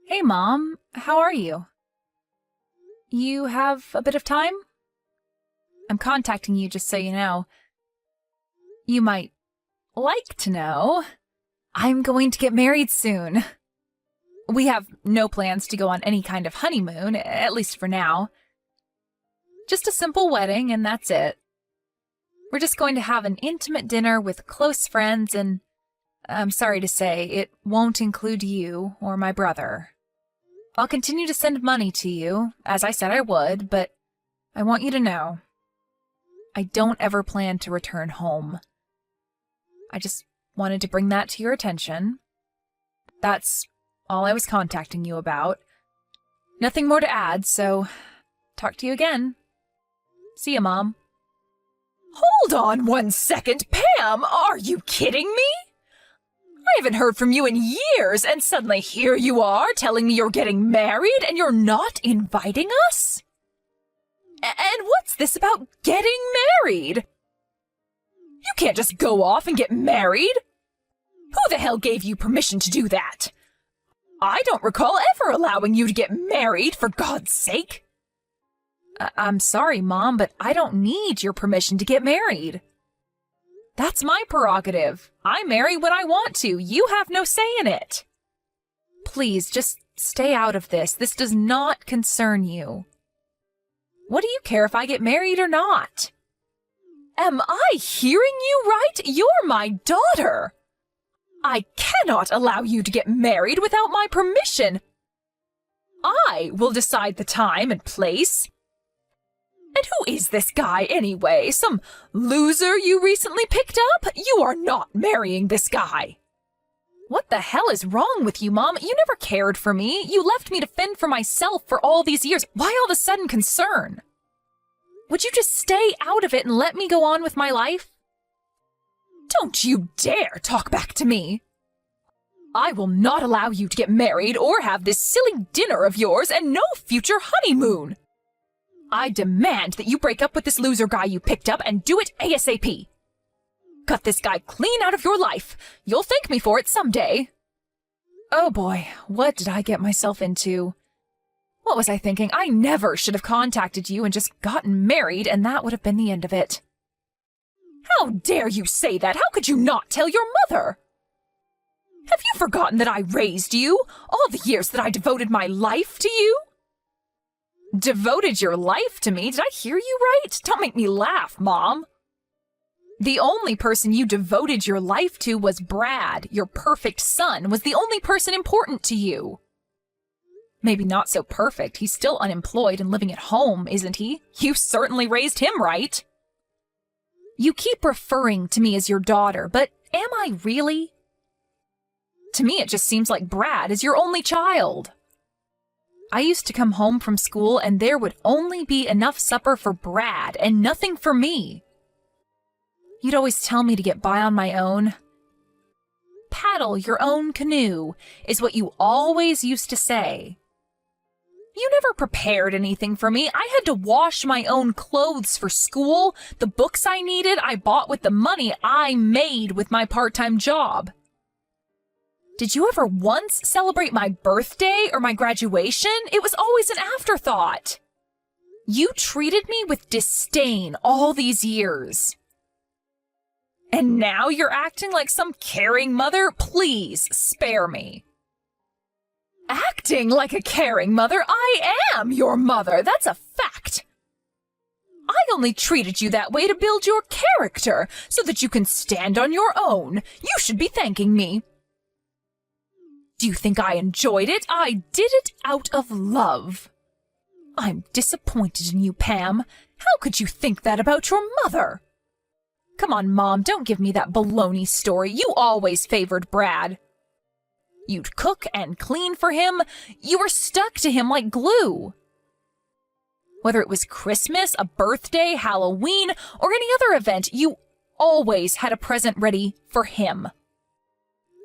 Hey, Mom. How are you? You have a bit of time? I'm contacting you just so you know. You might like to know. I'm going to get married soon. We have no plans to go on any kind of honeymoon, at least for now. Just a simple wedding, and that's it. We're just going to have an intimate dinner with close friends, and I'm sorry to say, it won't include you or my brother. I'll continue to send money to you, as I said I would, but I want you to know, I don't ever plan to return home. I just wanted to bring that to your attention. That's all I was contacting you about. Nothing more to add, so talk to you again. See ya, Mom. Hold on 1 second, Pam! Are you kidding me? I haven't heard from you in years, and suddenly here you are telling me you're getting married and you're not inviting us? And what's this about getting married? You can't just go off and get married. Who the hell gave you permission to do that? I don't recall ever allowing you to get married, for God's sake. I'm sorry, Mom, but I don't need your permission to get married. That's my prerogative. I marry when I want to. You have no say in it. Please, just stay out of this. This does not concern you. What do you care if I get married or not? Am I hearing you right? You're my daughter. I cannot allow you to get married without my permission. I will decide the time and place. And who is this guy anyway? Some loser you recently picked up? You are not marrying this guy. What the hell is wrong with you, Mom? You never cared for me. You left me to fend for myself for all these years. Why all of a sudden concern? Would you just stay out of it and let me go on with my life? Don't you dare talk back to me. I will not allow you to get married or have this silly dinner of yours and no future honeymoon. I demand that you break up with this loser guy you picked up and do it ASAP. Cut this guy clean out of your life. You'll thank me for it someday. Oh boy, what did I get myself into? What was I thinking? I never should have contacted you and just gotten married, and that would have been the end of it. How dare you say that? How could you not tell your mother? Have you forgotten that I raised you? All the years that I devoted my life to you? Devoted your life to me? Did I hear you right? Don't make me laugh, Mom. The only person you devoted your life to was Brad. Your perfect son was the only person important to you. Maybe not so perfect. He's still unemployed and living at home, isn't he? You certainly raised him right. You keep referring to me as your daughter, but am I really? To me, it just seems like Brad is your only child. I used to come home from school and there would only be enough supper for Brad and nothing for me. You'd always tell me to get by on my own. Paddle your own canoe is what you always used to say. You never prepared anything for me. I had to wash my own clothes for school. The books I needed, I bought with the money I made with my part-time job. Did you ever once celebrate my birthday or my graduation? It was always an afterthought. You treated me with disdain all these years. And now you're acting like some caring mother? Please, spare me. Acting like a caring mother? I am your mother. That's a fact. I only treated you that way to build your character so that you can stand on your own. You should be thanking me. Do you think I enjoyed it? I did it out of love. I'm disappointed in you, Pam. How could you think that about your mother? Come on, Mom, don't give me that baloney story. You always favored Brad. You'd cook and clean for him. You were stuck to him like glue. Whether it was Christmas, a birthday, Halloween, or any other event, you always had a present ready for him.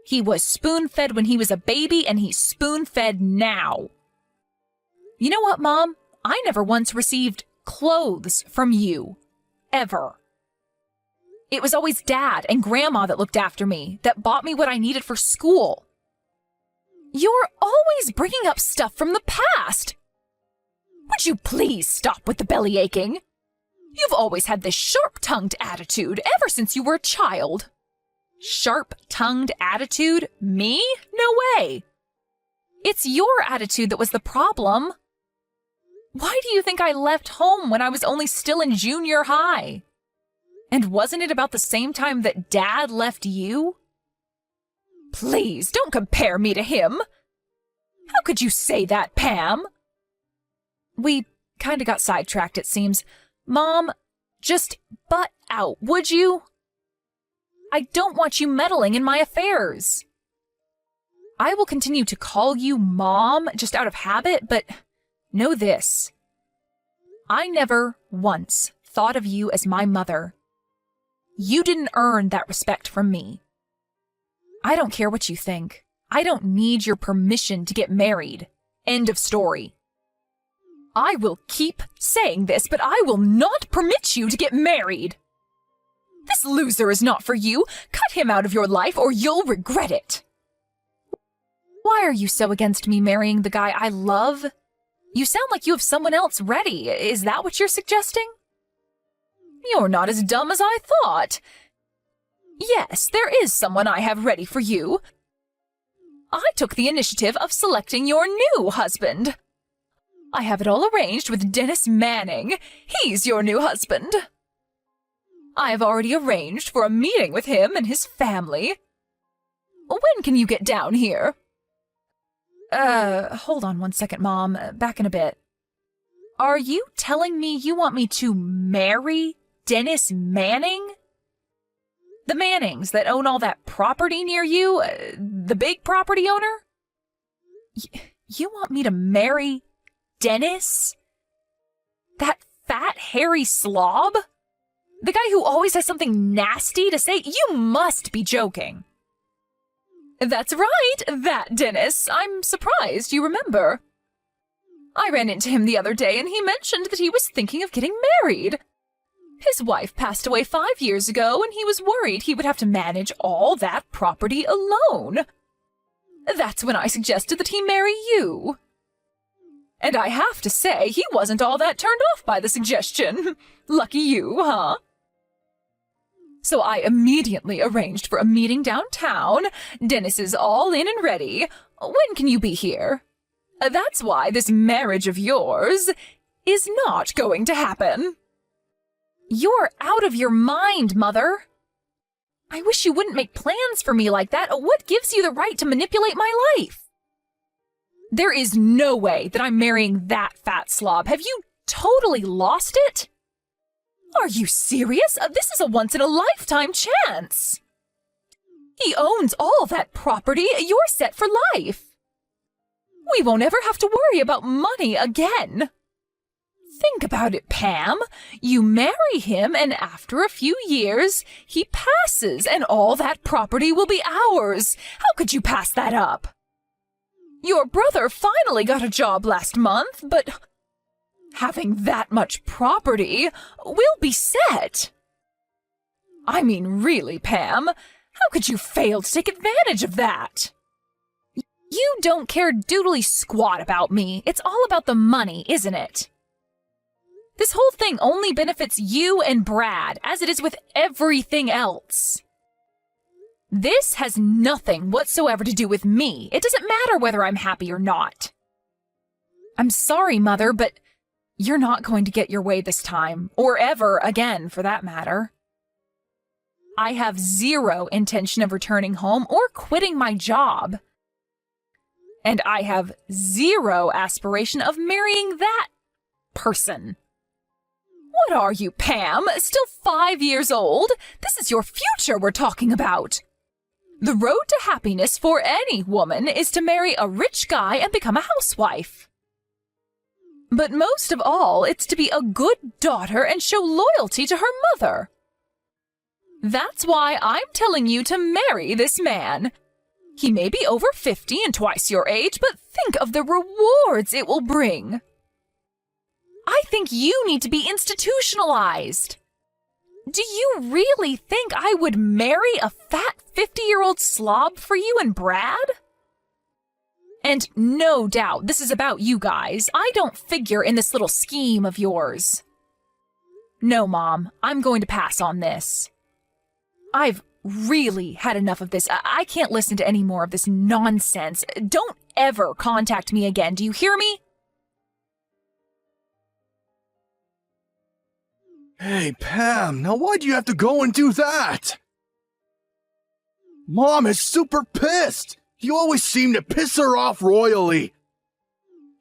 He was spoon-fed when he was a baby, and he's spoon-fed now. You know what, Mom? I never once received clothes from you. Ever. It was always Dad and Grandma that looked after me, that bought me what I needed for school. You're always He's bringing up stuff from the past. Would you please stop with the belly aching? You've always had this sharp-tongued attitude ever since you were a child. Sharp-tongued attitude? Me? No way. It's your attitude that was the problem. Why do you think I left home when I was only still in junior high? And wasn't it about the same time that Dad left you? Please, don't compare me to him. How could you say that, Pam? We kinda got sidetracked, it seems. Mom, just butt out, would you? I don't want you meddling in my affairs. I will continue to call you Mom just out of habit, but know this. I never once thought of you as my mother. You didn't earn that respect from me. I don't care what you think. I don't need your permission to get married. End of story. I will keep saying this, but I will not permit you to get married. This loser is not for you. Cut him out of your life or you'll regret it. Why are you so against me marrying the guy I love? You sound like you have someone else ready. Is that what you're suggesting? You're not as dumb as I thought. Yes, there is someone I have ready for you. I took the initiative of selecting your new husband. I have it all arranged with Dennis Manning. He's your new husband. I have already arranged for a meeting with him and his family. When can you get down here? Hold on one second, Mom. Back in a bit. Are you telling me you want me to marry Dennis Manning? The Mannings that own all that property near you? The big property owner? You want me to marry Dennis? That fat, hairy slob? The guy who always has something nasty to say? You must be joking. That's right, that Dennis. I'm surprised you remember. I ran into him the other day and he mentioned that he was thinking of getting married. His wife passed away 5 years ago and he was worried he would have to manage all that property alone. That's when I suggested that he marry you. And I have to say, he wasn't all that turned off by the suggestion. Lucky you, huh? So I immediately arranged for a meeting downtown. Dennis is all in and ready. When can you be here? That's why this marriage of yours is not going to happen. You're out of your mind, Mother. I wish you wouldn't make plans for me like that. What gives you the right to manipulate my life? There is no way that I'm marrying that fat slob. Have you totally lost it? Are you serious? This is a once-in-a-lifetime chance. He owns all that property. You're set for life. We won't ever have to worry about money again. Think about it, Pam. You marry him, and after a few years, he passes, and all that property will be ours. How could you pass that up? Your brother finally got a job last month, but having that much property, we'll be set. I mean, really, Pam, how could you fail to take advantage of that? You don't care doodly squat about me. It's all about the money, isn't it? This whole thing only benefits you and Brad, as it is with everything else. This has nothing whatsoever to do with me. It doesn't matter whether I'm happy or not. I'm sorry, Mother, but you're not going to get your way this time, or ever again, for that matter. I have zero intention of returning home or quitting my job. And I have zero aspiration of marrying that person. What are you, Pam? Still 5 years old? This is your future we're talking about. The road to happiness for any woman is to marry a rich guy and become a housewife. But most of all, it's to be a good daughter and show loyalty to her mother. That's why I'm telling you to marry this man. He may be over 50 and twice your age, but think of the rewards it will bring. I think you need to be institutionalized. Do you really think I would marry a fat 50-year-old slob for you and Brad? And no doubt this is about you guys. I don't figure in this little scheme of yours. No, Mom, I'm going to pass on this. I've really had enough of this. I can't listen to any more of this nonsense. Don't ever contact me again, do you hear me? Hey, Pam, now why'd you have to go and do that? Mom is super pissed. You always seem to piss her off royally.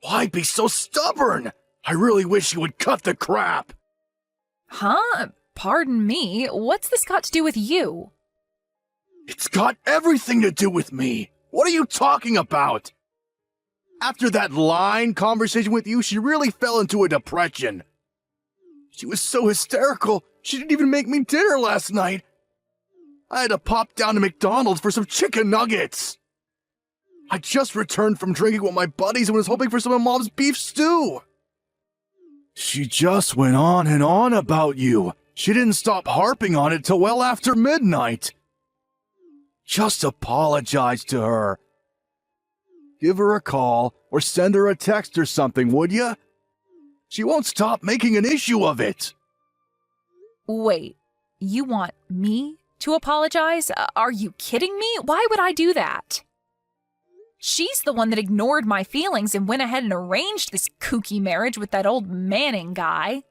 Why be so stubborn? I really wish you would cut the crap. Huh? Pardon me, what's this got to do with you? It's got everything to do with me. What are you talking about? After that line conversation with you, she really fell into a depression. She was so hysterical, she didn't even make me dinner last night. I had to pop down to McDonald's for some chicken nuggets. I just returned from drinking with my buddies and was hoping for some of Mom's beef stew. She just went on and on about you. She didn't stop harping on it till well after midnight. Just apologize to her. Give her a call or send her a text or something, would ya? She won't stop making an issue of it. Wait, you want me to apologize? Are you kidding me? Why would I do that? She's the one that ignored my feelings and went ahead and arranged this kooky marriage with that old Manning guy.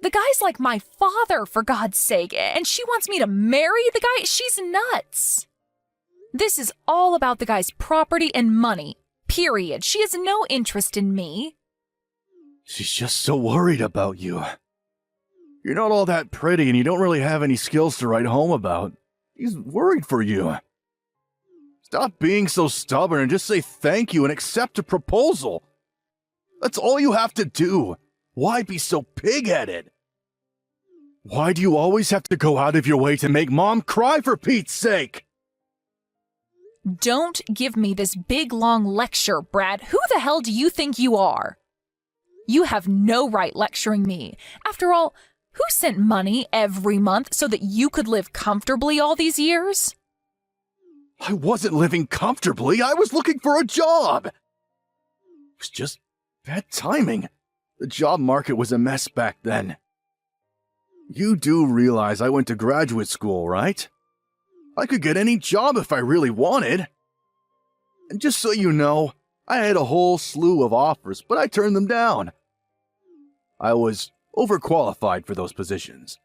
The guy's like my father, for God's sake, and she wants me to marry the guy? She's nuts. This is all about the guy's property and money, period. She has no interest in me. She's just so worried about you. You're not all that pretty and you don't really have any skills to write home about. He's worried for you. Stop being so stubborn and just say thank you and accept a proposal. That's all you have to do. Why be so pig-headed? Why do you always have to go out of your way to make Mom cry, for Pete's sake? Don't give me this big long lecture, Brad. Who the hell do you think you are? You have no right lecturing me. After all, who sent money every month so that you could live comfortably all these years? I wasn't living comfortably. I was looking for a job. It was just bad timing. The job market was a mess back then. You do realize I went to graduate school, right? I could get any job if I really wanted. And just so you know, I had a whole slew of offers, but I turned them down. I was overqualified for those positions.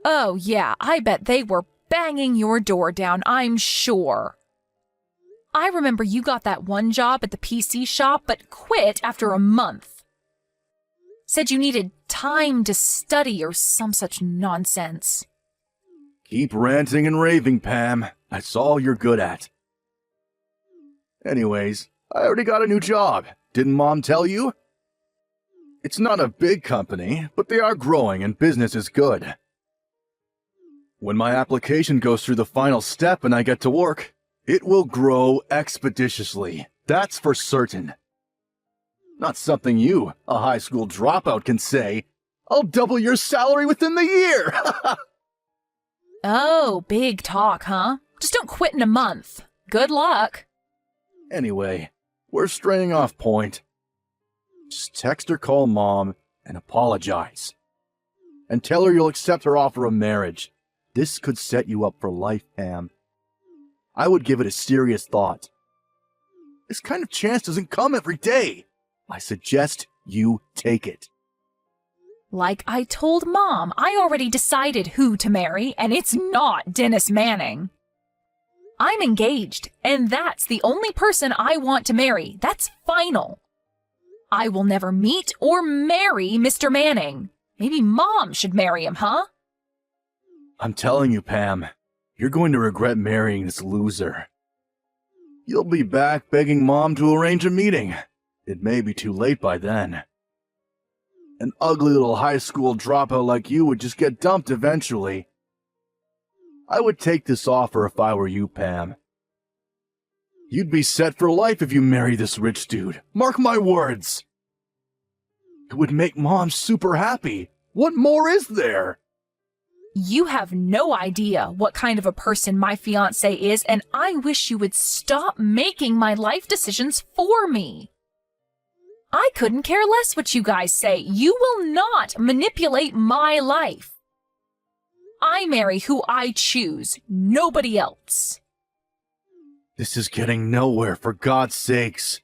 Oh, yeah, I bet they were banging your door down, I'm sure. I remember you got that one job at the PC shop, but quit after a month. Said you needed time to study or some such nonsense. Keep ranting and raving, Pam. That's all you're good at. Anyways, I already got a new job. Didn't Mom tell you? It's not a big company, but they are growing and business is good. When my application goes through the final step and I get to work, it will grow expeditiously. That's for certain. Not something you, a high school dropout, can say. I'll double your salary within the year! Oh, big talk, huh? Just don't quit in a month. Good luck. Anyway, we're straying off point. Just text or call Mom and apologize. And tell her you'll accept her offer of marriage. This could set you up for life, Pam. I would give it a serious thought. This kind of chance doesn't come every day. I suggest you take it. Like I told Mom, I already decided who to marry, and it's not Dennis Manning. I'm engaged, and that's the only person I want to marry. That's final. I will never meet or marry Mr. Manning. Maybe Mom should marry him, huh? I'm telling you, Pam, you're going to regret marrying this loser. You'll be back begging Mom to arrange a meeting. It may be too late by then. An ugly little high school dropout like you would just get dumped eventually. I would take this offer if I were you, Pam. You'd be set for life if you marry this rich dude. Mark my words. It would make Mom super happy. What more is there? You have no idea what kind of a person my fiancé is, and I wish you would stop making my life decisions for me. I couldn't care less what you guys say. You will not manipulate my life. I marry who I choose, nobody else. This is getting nowhere, for God's sakes.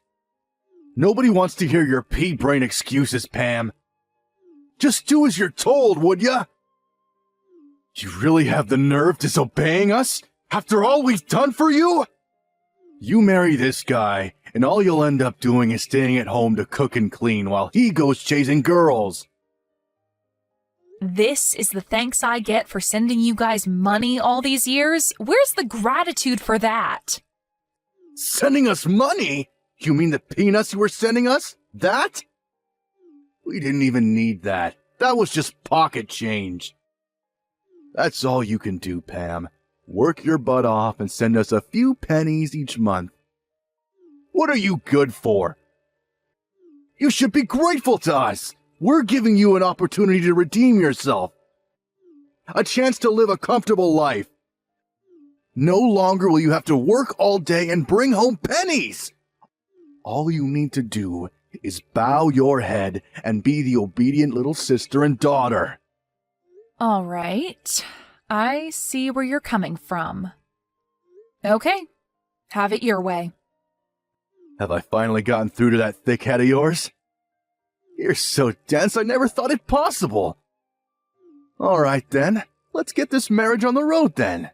Nobody wants to hear your pea-brain excuses, Pam. Just do as you're told, would ya? You really have the nerve disobeying us after all we've done for you? You marry this guy, and all you'll end up doing is staying at home to cook and clean while he goes chasing girls. This is the thanks I get for sending you guys money all these years? Where's the gratitude for that? Sending us money? You mean the peanuts you were sending us? That? We didn't even need that. That was just pocket change. That's all you can do, Pam. Work your butt off and send us a few pennies each month. What are you good for? You should be grateful to us. We're giving you an opportunity to redeem yourself. A chance to live a comfortable life. No longer will you have to work all day and bring home pennies. All you need to do is bow your head and be the obedient little sister and daughter. All right. I see where you're coming from. Okay. Have it your way. Have I finally gotten through to that thick head of yours? You're so dense, I never thought it possible. All right, then. Let's get this marriage on the road, then.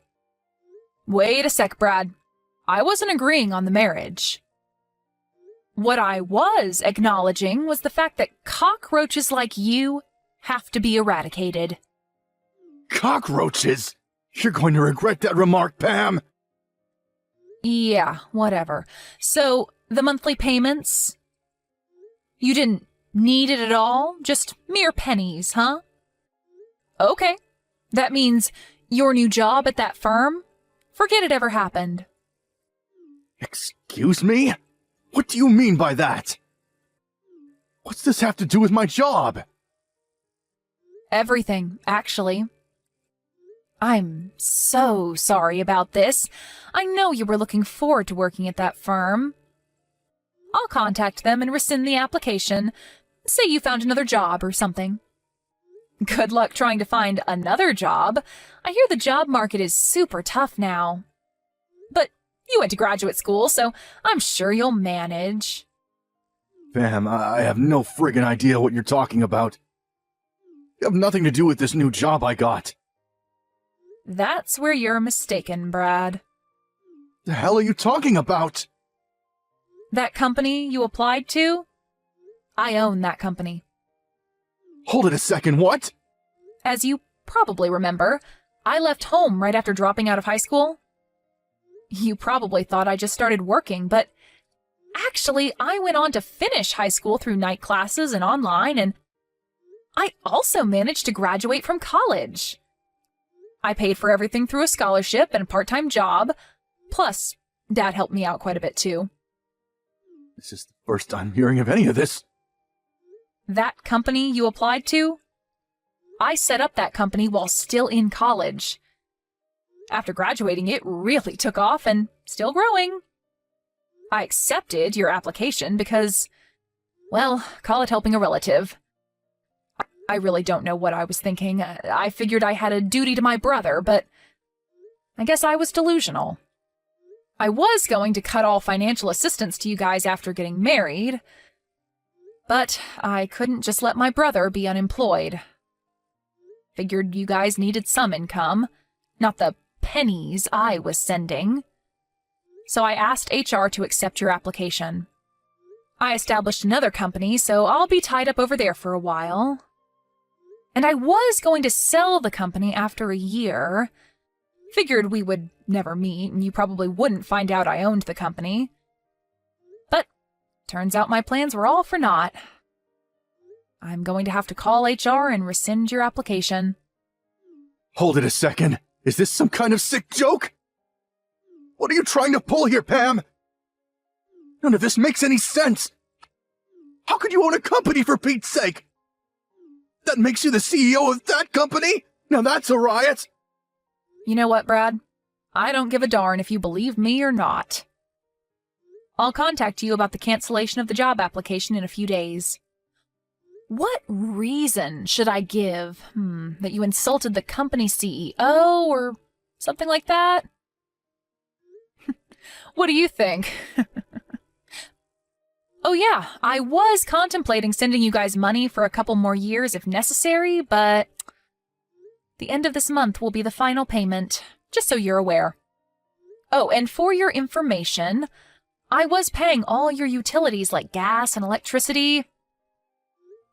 Wait a sec, Brad. I wasn't agreeing on the marriage. What I was acknowledging was the fact that cockroaches like you have to be eradicated. Cockroaches? You're going to regret that remark, Pam. Yeah, whatever. So, the monthly payments? You didn't need it at all? Just mere pennies, huh? Okay. That means your new job at that firm? Forget it ever happened. Excuse me? What do you mean by that? What's this have to do with my job? Everything, actually. I'm so sorry about this. I know you were looking forward to working at that firm. I'll contact them and rescind the application. Say you found another job or something. Good luck trying to find another job. I hear the job market is super tough now. But you went to graduate school, so I'm sure you'll manage. Pam, I have no friggin' idea what you're talking about. You have nothing to do with this new job I got. That's where you're mistaken, Brad. The hell are you talking about? That company you applied to? I own that company. Hold it a second, what? As you probably remember, I left home right after dropping out of high school. You probably thought I just started working, but actually I went on to finish high school through night classes and online, and I also managed to graduate from college. I paid for everything through a scholarship and a part-time job, plus Dad helped me out quite a bit too. This is the first I'm hearing of any of this. That company you applied to? I set up that company while still in college. After graduating, it really took off and still growing. I accepted your application because, well, call it helping a relative. I really don't know what I was thinking. I figured I had a duty to my brother, but I guess I was delusional. I was going to cut all financial assistance to you guys after getting married, but I couldn't just let my brother be unemployed. Figured you guys needed some income, not the pennies I was sending. So I asked HR to accept your application. I established another company, so I'll be tied up over there for a while. And I was going to sell the company after a year. Figured we would never meet, and you probably wouldn't find out I owned the company. But turns out my plans were all for naught. I'm going to have to call HR and rescind your application. Hold it a second. Is this some kind of sick joke? What are you trying to pull here, Pam? None of this makes any sense. How could you own a company, for Pete's sake? That makes you the CEO of that company? Now that's a riot! You know what, Brad? I don't give a darn if you believe me or not. I'll contact you about the cancellation of the job application in a few days. What reason should I give? That you insulted the company CEO or something like that? What do you think? Oh yeah, I was contemplating sending you guys money for a couple more years if necessary, but the end of this month will be the final payment, just so you're aware. Oh, and for your information, I was paying all your utilities like gas and electricity.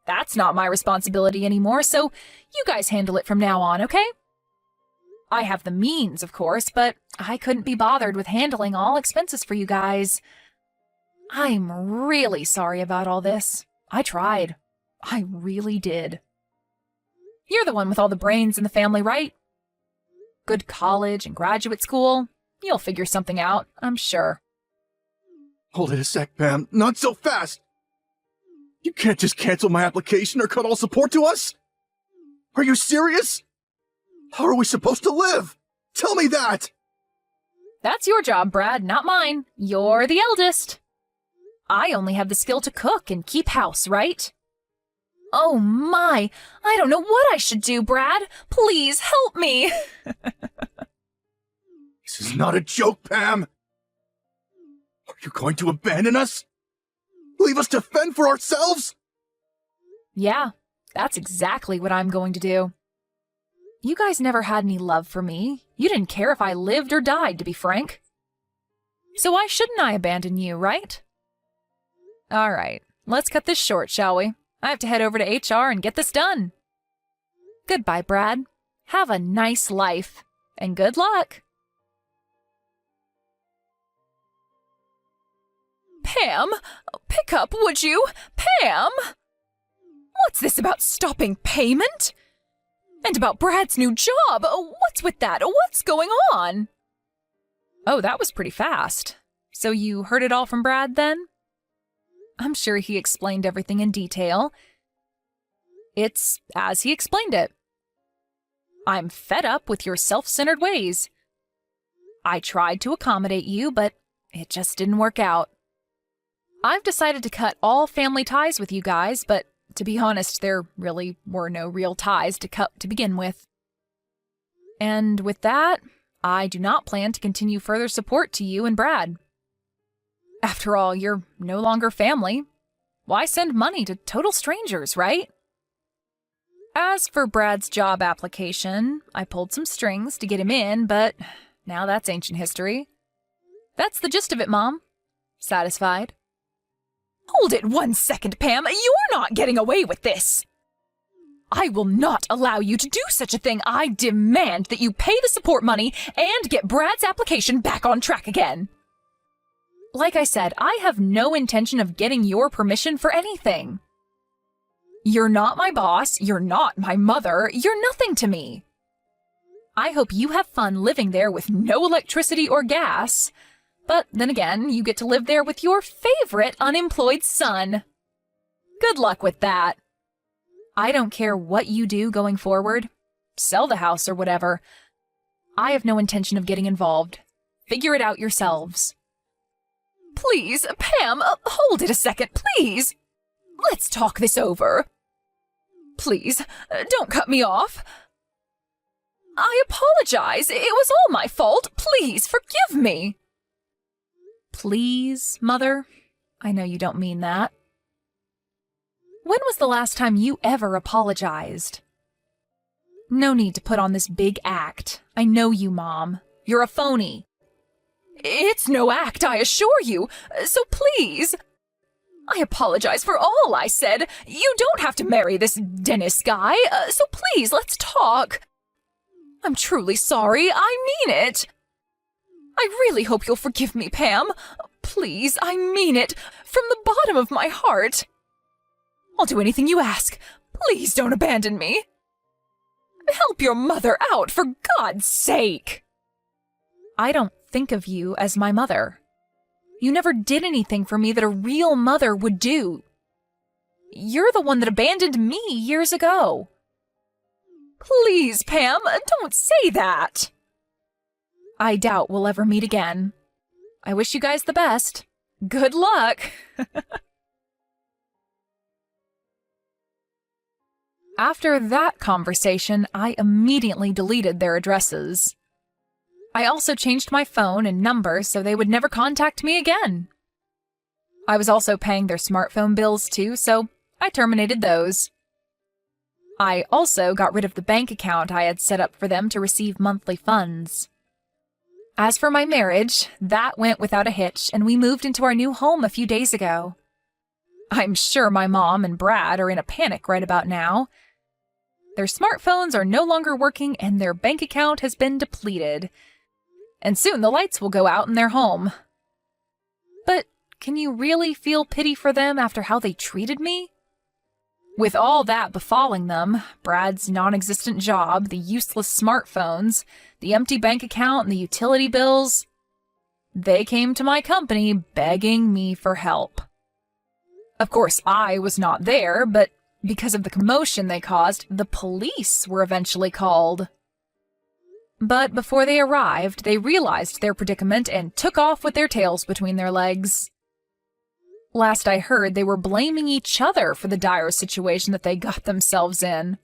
That's not my responsibility anymore, so you guys handle it from now on, okay? I have the means, of course, but I couldn't be bothered with handling all expenses for you guys. I'm really sorry about all this. I tried. I really did. You're the one with all the brains in the family, right? Good college and graduate school. You'll figure something out, I'm sure. Hold it a sec, Pam. Not so fast! You can't just cancel my application or cut all support to us? Are you serious? How are we supposed to live? Tell me that! That's your job, Brad, not mine. You're the eldest. I only have the skill to cook and keep house, right? Oh my, I don't know what I should do, Brad. Please help me. This is not a joke, Pam! Are you going to abandon us? Leave us to fend for ourselves? Yeah, that's exactly what I'm going to do. You guys never had any love for me. You didn't care if I lived or died, to be frank. So why shouldn't I abandon you, right? All right, let's cut this short, shall we? I have to head over to HR and get this done. Goodbye, Brad. Have a nice life, and good luck. Pam, pick up, would you? Pam! What's this about stopping payment? And about Brad's new job? What's with that? What's going on? Oh, that was pretty fast. So you heard it all from Brad, then? I'm sure he explained everything in detail. It's as he explained it. I'm fed up with your self-centered ways. I tried to accommodate you, but it just didn't work out. I've decided to cut all family ties with you guys, but to be honest, there really were no real ties to cut to begin with. And with that, I do not plan to continue further support to you and Brad. After all, you're no longer family. Why send money to total strangers, right? As for Brad's job application, I pulled some strings to get him in, but now that's ancient history. That's the gist of it, Mom. Satisfied? Hold it 1 second, Pam. You're not getting away with this. I will not allow you to do such a thing. I demand that you pay the support money and get Brad's application back on track again. Like I said, I have no intention of getting your permission for anything. You're not my boss, you're not my mother, you're nothing to me. I hope you have fun living there with no electricity or gas, but then again, you get to live there with your favorite unemployed son. Good luck with that. I don't care what you do going forward. Sell the house or whatever. I have no intention of getting involved. Figure it out yourselves. Please, Pam, hold it a second, please. Let's talk this over. Please, don't cut me off. I apologize. It was all my fault. Please, forgive me. Please, Mother? I know you don't mean that. When was the last time you ever apologized? No need to put on this big act. I know you, Mom. You're a phony. It's no act, I assure you. So please. I apologize for all I said. You don't have to marry this Dennis guy, so please, let's talk. I'm truly sorry. I mean it. I really hope you'll forgive me, Pam. Please, I mean it. From the bottom of my heart. I'll do anything you ask. Please don't abandon me. Help your mother out, for God's sake. I don't think of you as my mother. You never did anything for me that a real mother would do. You're the one that abandoned me years ago. Please, Pam, don't say that. I doubt we'll ever meet again. I wish you guys the best. Good luck. After that conversation, I immediately deleted their addresses. I also changed my phone and number so they would never contact me again. I was also paying their smartphone bills too, so I terminated those. I also got rid of the bank account I had set up for them to receive monthly funds. As for my marriage, that went without a hitch, and we moved into our new home a few days ago. I'm sure my mom and Brad are in a panic right about now. Their smartphones are no longer working and their bank account has been depleted. And soon the lights will go out in their home. But can you really feel pity for them after how they treated me? With all that befalling them, Brad's non-existent job, the useless smartphones, the empty bank account, and the utility bills, they came to my company begging me for help. Of course, I was not there, but because of the commotion they caused, the police were eventually called. But before they arrived, they realized their predicament and took off with their tails between their legs. Last I heard, they were blaming each other for the dire situation that they got themselves in.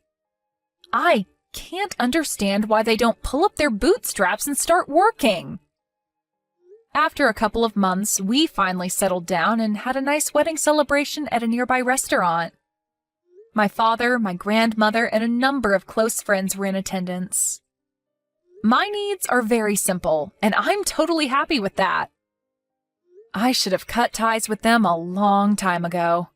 I can't understand why they don't pull up their bootstraps and start working. After a couple of months, we finally settled down and had a nice wedding celebration at a nearby restaurant. My father, my grandmother, and a number of close friends were in attendance. My needs are very simple, and I'm totally happy with that. I should have cut ties with them a long time ago.